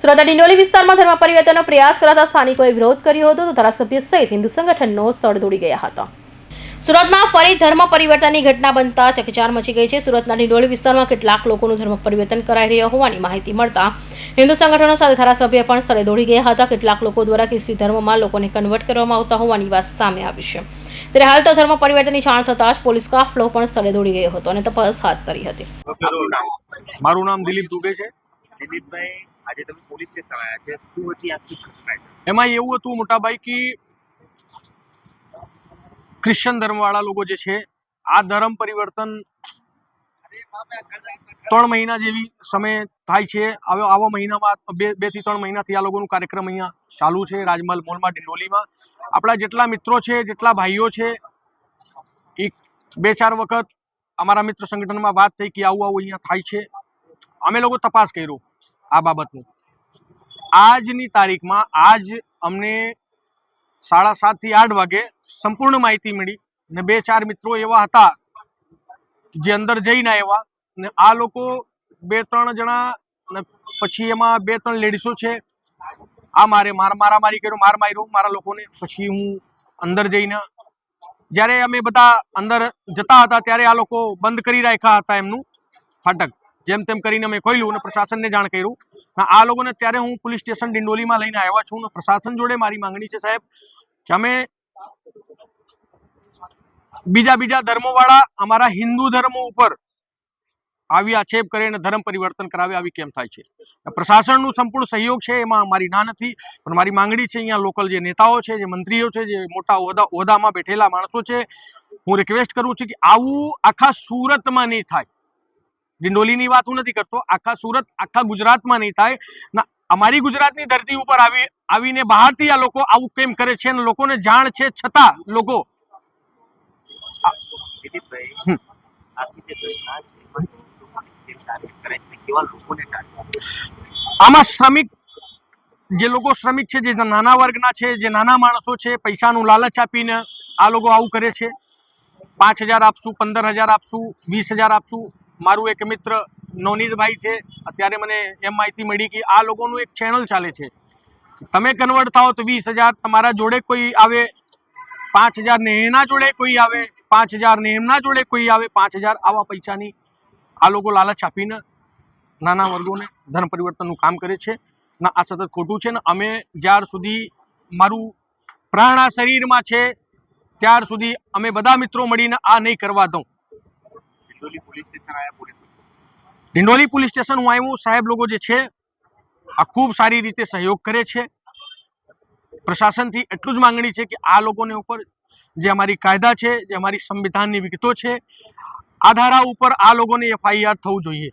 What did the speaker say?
સુરતના ડિંડોલી વિસ્તારમાં ધર્મ પરિવર્તનનો પ્રયાસ કરાતા સ્થાનિકોએ વિરોધ કર્યો હતો તો ધારાસભ્ય સહિત હિન્દુ સંગઠનનો સ્થળ દોડી ગયા હતા। સુરતમાં ફરી ધર્મ પરિવર્તનની ઘટના બનતા ચકચાર મચી ગઈ છે। સુરતના ડિંડોલી વિસ્તારમાં કેટલાક લોકોનું ધર્મ પરિવર્તન કરાઈ રહ્યા હોવાની માહિતી મળતા હિન્દુ સંગઠનો સાથે ધારાસભ્ય પણ સ્થળે દોડી ગયા હતા। કેટલાક લોકો દ્વારા ખ્રિસ્તી ધર્મમાં લોકોને કન્વર્ટ કરવામાં આવતા હોવાની વાત સામે આવી છે। ત્યારે હાલ તો ધર્મ પરિવર્તનની જાણ થતાં જ પોલીસ કાફલો પણ સ્થળે દોડી ગયો હતો અને તપાસ હાથ ધરી હતી। મારું નામ દિલીપ દુબે છે। દિલીપભાઈ, આજે તમે પોલીસ સ્ટેશન આવ્યા છે, શું હતી આખી ઘટના? એમાં એવું હતું મોટાભાઈ કે ક્રિશ્ચન ધર્મવાળા લોકો જે છે આ ધર્મ પરિવર્તન 3 મહિના જેવી સમય થાય છે। આવા મહિનામાં 2 થી 3 મહિનાથી આ લોકોનું કાર્યક્રમ અહીંયા ચાલુ છે રાજમહલ મોલમાં ડિંડોલીમાં। આપણા જેટલા મિત્રો છે, જેટલા ભાઈઓ છે, એક 2-4 વખત અમારા મિત્ર સંગઠનમાં વાત થઈ કે આવું અહીંયા થાય છે। અમે લોકો તપાસ કર્યો આ બાબતનું। આજની તારીખમાં આજ અમને 7:30 થી 8 વાગે સંપૂર્ણ માહિતી મળી ને 2-4 મિત્રો એવા હતા જે અંદર જઈને આવ્યા ને આ લોકો 2-3 જણા ને પછી એમાં 2-3 લેડીઝો છે આ મારામારી કર્યો, માર માર્યો મારા લોકોને। પછી હું અંદર જઈને જ્યારે અમે બધા અંદર જતા હતા ત્યારે આ લોકો બંધ કરી રાખ્યા હતા એમનું ફાટક। જેમ તેમ કરીને અમે ખોલ્યું અને પ્રશાસનને જાણ કર્યું। આ લોકોને ત્યારે હું પોલીસ સ્ટેશન ડિંડોલીમાં લઈને આવ્યા છું। પ્રશાસન જોડે મારી માંગણી છે સાહેબ કે અમે બીજા ધર્મોવાળા અમારા હિન્દુ ધર્મો ઉપર આવી આક્ષેપ કરે અને ધર્મ પરિવર્તન કરાવે આવી કેમ થાય છે? પ્રશાસનનું સંપૂર્ણ સહયોગ છે, એમાં મારી ના નથી, પણ મારી માંગણી છે અહીંયા લોકલ જે નેતાઓ છે, જે મંત્રીઓ છે, જે મોટા હોદ્દામાં બેઠેલા માણસો છે, હું રિક્વેસ્ટ કરું છું કે આવું આખા સુરતમાં નહીં થાય। ડિંડોલીની વાત હું નથી કરતો, આખા સુરત આખા ગુજરાતમાં નહીં થાય ના। અમારી ગુજરાતની ધરતી ઉપર આવીને બહારથી આ લોકો આવું કેમ કરે છે અને લોકોને જાણ છે છતાં લોકો દિલીપભાઈ, આખી જે ઘટના છે ટાર્ગેટ કરે છે, કેવા લોકોને ટાર્ગેટ? આમાં શ્રમિક જે લોકો શ્રમિક છે, જે નાના વર્ગના છે, જે નાના માણસો છે, પૈસાનું લાલચ આપીને આ લોકો આવું કરે છે। 5,000 આપશું, 15,000 આપશું, 20,000 આપશું। મારું એક મિત્ર નવનીતભાઈ છે, અત્યારે મને એમ માહિતી મળી કે આ લોકોનું એક ચેનલ ચાલે છે, તમે કન્વર્ટ થાઓ તો 20,000 તમારા જોડે કોઈ આવે, 5,000 ને એના જોડે કોઈ આવે, 5,000 ને એમના જોડે કોઈ આવે, 5,000 આવા પૈસાની આ લોકો લાલચ આપીને નાના વર્ગોને ધર્મ પરિવર્તનનું કામ કરે છે ના। આ સતત ખોટું છે ને અમે જ્યાર સુધી મારું પ્રાણ આ શરીરમાં છે ત્યાર સુધી અમે બધા મિત્રો મળીને આ નહીં કરવા દઉં। ડિંડોલી પોલીસ સ્ટેશન હું આવ્યું, સાહેબ લોકો જે છે આ ખૂબ સારી રીતે સહયોગ કરે છે। પ્રશાસનથી એટલું જ માંગણી છે કે આ લોકોને ઉપર જે અમારી કાયદા છે, જે અમારી સંવિધાનની વિગતો છે, આ ધારા ઉપર આ લોકોને FIR થવું જોઈએ।